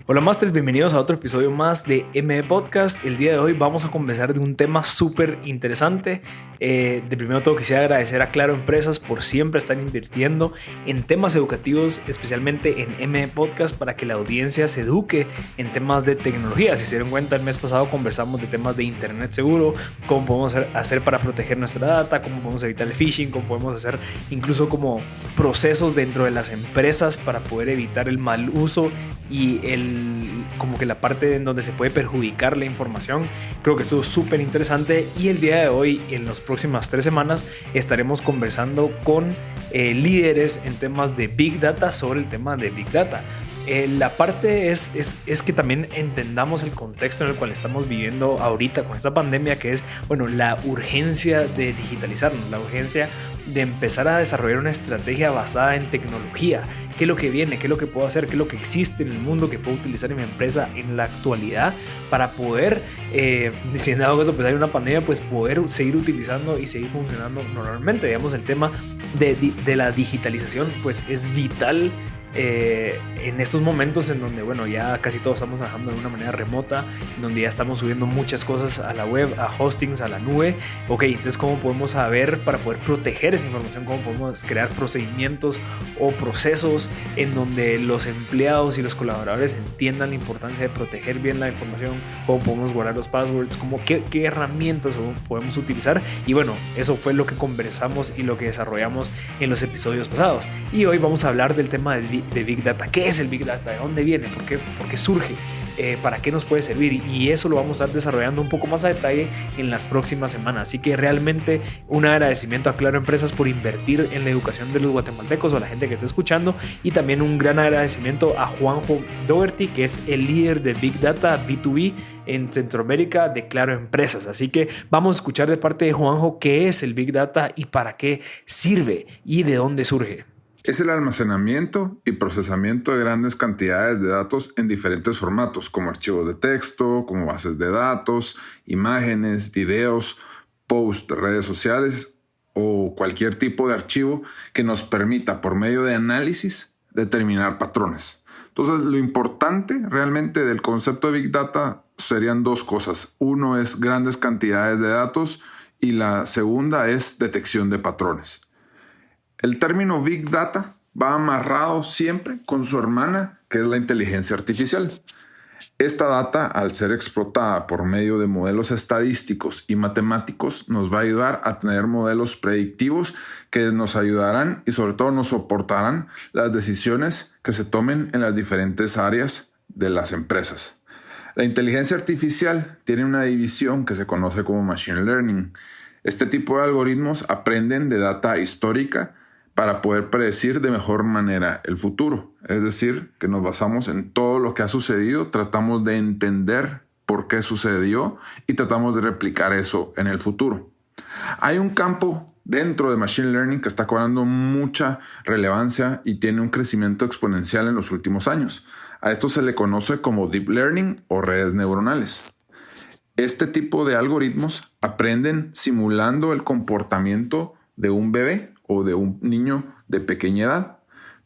Hola Masters, bienvenidos a otro episodio más de ME Podcast. El día de hoy vamos a conversar de un tema súper interesante. De primero todo quisiera agradecer a Claro Empresas por siempre estar invirtiendo en temas educativos, especialmente en ME Podcast, para que la audiencia se eduque en temas de tecnología. Si se dieron cuenta, el mes pasado conversamos de temas de internet seguro, cómo podemos hacer para proteger nuestra data, cómo podemos evitar el phishing, cómo podemos hacer incluso como procesos dentro de las empresas para poder evitar el mal uso y como que la parte en donde se puede perjudicar la información. Creo que estuvo súper interesante y el día de hoy, en las próximas 3 semanas, estaremos conversando con líderes en temas de Big Data sobre el tema de Big Data. La parte es que también entendamos el contexto en el cual estamos viviendo ahorita con esta pandemia, que es, bueno, la urgencia de digitalizarnos, la urgencia de empezar a desarrollar una estrategia basada en tecnología. ¿Qué es lo que viene? ¿Qué es lo que puedo hacer? ¿Qué es lo que existe en el mundo que puedo utilizar en mi empresa en la actualidad para poder, si en dado caso pues hay una pandemia, pues poder seguir utilizando y seguir funcionando normalmente? Digamos, el tema de la digitalización pues es vital en estos momentos en donde, bueno, ya casi todos estamos trabajando de una manera remota, donde ya estamos subiendo muchas cosas a la web, a hostings, a la nube. Ok, entonces ¿cómo podemos saber para poder proteger esa información? ¿Cómo podemos crear procedimientos o procesos en donde los empleados y los colaboradores entiendan la importancia de proteger bien la información? ¿Cómo podemos guardar los passwords? ¿Qué herramientas podemos utilizar? Y bueno, eso fue lo que conversamos y lo que desarrollamos en los episodios pasados. Y hoy vamos a hablar del tema de Big Data. ¿Qué es el Big Data? ¿De dónde viene? ¿Por qué surge? ¿Para qué nos puede servir? Y eso lo vamos a estar desarrollando un poco más a detalle en las próximas semanas. Así que realmente un agradecimiento a Claro Empresas por invertir en la educación de los guatemaltecos o a la gente que está escuchando, y también un gran agradecimiento a Juanjo Doherty, que es el líder de Big Data B2B en Centroamérica de Claro Empresas. Así que vamos a escuchar de parte de Juanjo qué es el Big Data y para qué sirve y de dónde surge. Es el almacenamiento y procesamiento de grandes cantidades de datos en diferentes formatos, como archivos de texto, como bases de datos, imágenes, videos, posts de redes sociales o cualquier tipo de archivo que nos permita, por medio de análisis, determinar patrones. Entonces, lo importante realmente del concepto de Big Data serían dos cosas. Uno es grandes cantidades de datos y la segunda es detección de patrones. El término Big Data va amarrado siempre con su hermana, que es la inteligencia artificial. Esta data, al ser explotada por medio de modelos estadísticos y matemáticos, nos va a ayudar a tener modelos predictivos que nos ayudarán y sobre todo nos soportarán las decisiones que se tomen en las diferentes áreas de las empresas. La inteligencia artificial tiene una división que se conoce como Machine Learning. Este tipo de algoritmos aprenden de data histórica para poder predecir de mejor manera el futuro. Es decir, que nos basamos en todo lo que ha sucedido, tratamos de entender por qué sucedió y tratamos de replicar eso en el futuro. Hay un campo dentro de Machine Learning que está cobrando mucha relevancia y tiene un crecimiento exponencial en los últimos años. A esto se le conoce como Deep Learning o redes neuronales. Este tipo de algoritmos aprenden simulando el comportamiento de un bebé o de un niño de pequeña edad,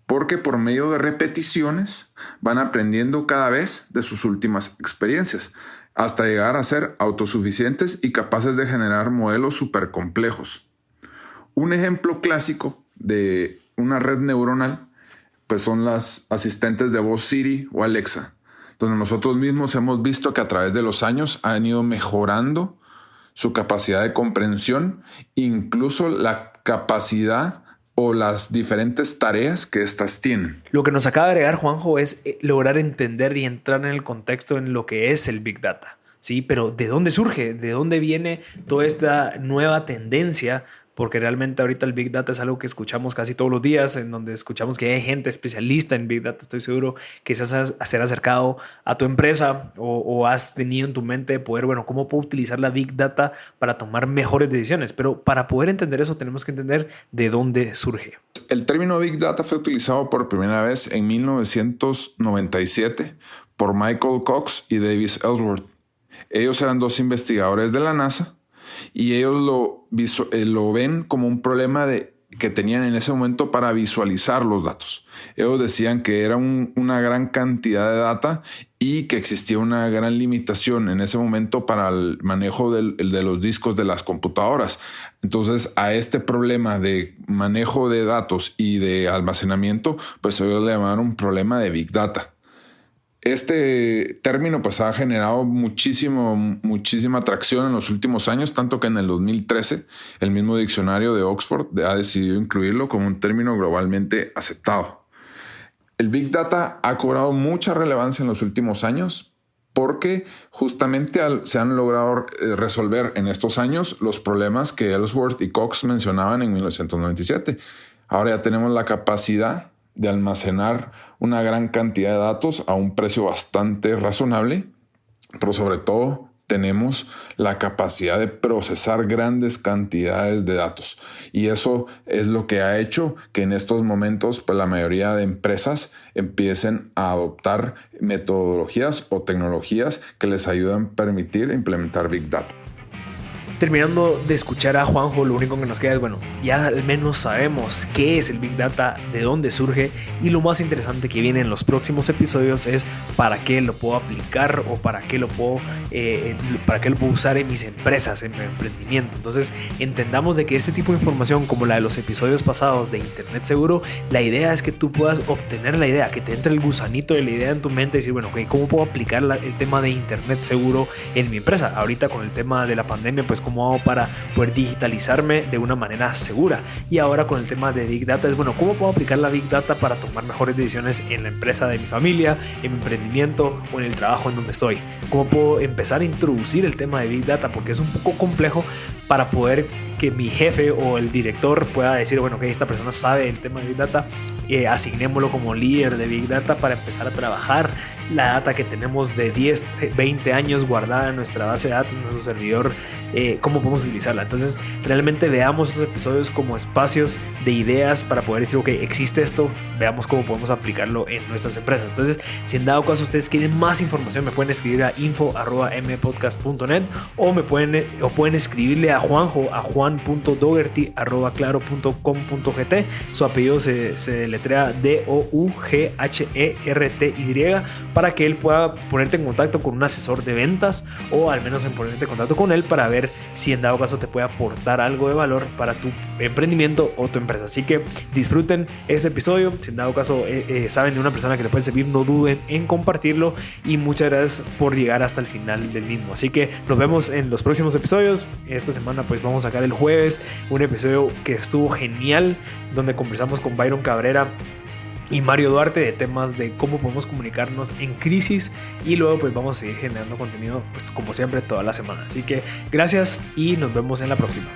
porque por medio de repeticiones van aprendiendo cada vez de sus últimas experiencias, hasta llegar a ser autosuficientes y capaces de generar modelos súper complejos. Un ejemplo clásico de una red neuronal pues son las asistentes de voz Siri o Alexa, donde nosotros mismos hemos visto que a través de los años han ido mejorando su capacidad de comprensión, incluso la capacidad o las diferentes tareas que éstas tienen. Lo que nos acaba de agregar Juanjo es lograr entender y entrar en el contexto en lo que es el Big Data, ¿sí? Pero ¿de dónde surge? ¿De dónde viene toda esta nueva tendencia? Porque realmente ahorita el Big Data es algo que escuchamos casi todos los días, en donde escuchamos que hay gente especialista en Big Data. Estoy seguro que se has acercado a tu empresa o has tenido en tu mente poder, bueno, ¿cómo puedo utilizar la Big Data para tomar mejores decisiones? Pero para poder entender eso tenemos que entender de dónde surge. El término Big Data fue utilizado por primera vez en 1997 por Michael Cox y Davis Ellsworth. Ellos eran dos investigadores de la NASA y ellos lo ven como un problema de que tenían en ese momento para visualizar los datos. Ellos decían que era una gran cantidad de data y que existía una gran limitación en ese momento para el manejo de los discos de las computadoras. Entonces, a este problema de manejo de datos y de almacenamiento, pues ellos le llamaron problema de Big Data. Este término pues ha generado muchísima atracción en los últimos años, tanto que en el 2013 el mismo diccionario de Oxford ha decidido incluirlo como un término globalmente aceptado. El Big Data ha cobrado mucha relevancia en los últimos años porque justamente se han logrado resolver en estos años los problemas que Ellsworth y Cox mencionaban en 1997. Ahora ya tenemos la capacidad de almacenar una gran cantidad de datos a un precio bastante razonable, pero sobre todo tenemos la capacidad de procesar grandes cantidades de datos. Y eso es lo que ha hecho que en estos momentos pues, la mayoría de empresas empiecen a adoptar metodologías o tecnologías que les ayudan a permitir implementar Big Data. Terminando de escuchar a Juanjo, lo único que nos queda es, bueno, ya al menos sabemos qué es el Big Data, de dónde surge, y lo más interesante que viene en los próximos episodios es para qué lo puedo aplicar o para qué lo puedo usar en mis empresas, en mi emprendimiento. Entonces entendamos de que este tipo de información, como la de los episodios pasados de Internet Seguro, la idea es que tú puedas obtener la idea, que te entre el gusanito de la idea en tu mente y decir, bueno, ¿cómo puedo aplicar el tema de Internet Seguro en mi empresa? Ahorita con el tema de la pandemia, pues cómo hago para poder digitalizarme de una manera segura. Y ahora con el tema de Big Data es, bueno, ¿cómo puedo aplicar la Big Data para tomar mejores decisiones en la empresa de mi familia, en mi emprendimiento o en el trabajo en donde estoy? ¿Cómo puedo empezar a introducir el tema de Big Data? Porque es un poco complejo para poder que mi jefe o el director pueda decir, bueno, que esta persona sabe el tema de Big Data, asignémoslo como líder de Big Data para empezar a trabajar la data que tenemos de 10, 20 años guardada en nuestra base de datos, en nuestro servidor, cómo podemos utilizarla. Entonces realmente veamos esos episodios como espacios de ideas para poder decir, ok, existe esto, veamos cómo podemos aplicarlo en nuestras empresas. Entonces, si en dado caso ustedes quieren más información, me pueden escribir a info@mpodcast.net o pueden escribirle a Juanjo a juan.dougherty@claro.com.gt. Su apellido se deletrea DOUGHERTY, para que él pueda ponerte en contacto con un asesor de ventas, o al menos en ponerte en contacto con él para ver si en dado caso te puede aportar algo de valor para tu emprendimiento o tu empresa. Así que disfruten este episodio. Si en dado caso saben de una persona que le puede servir, no duden en compartirlo, y muchas gracias por llegar hasta el final del mismo. Así que nos vemos en los próximos episodios. Esta semana pues vamos a sacar el jueves un episodio que estuvo genial, donde conversamos con Byron Cabrera y Mario Duarte de temas de cómo podemos comunicarnos en crisis, y luego pues vamos a seguir generando contenido pues como siempre toda la semana. Así que gracias y nos vemos en la próxima.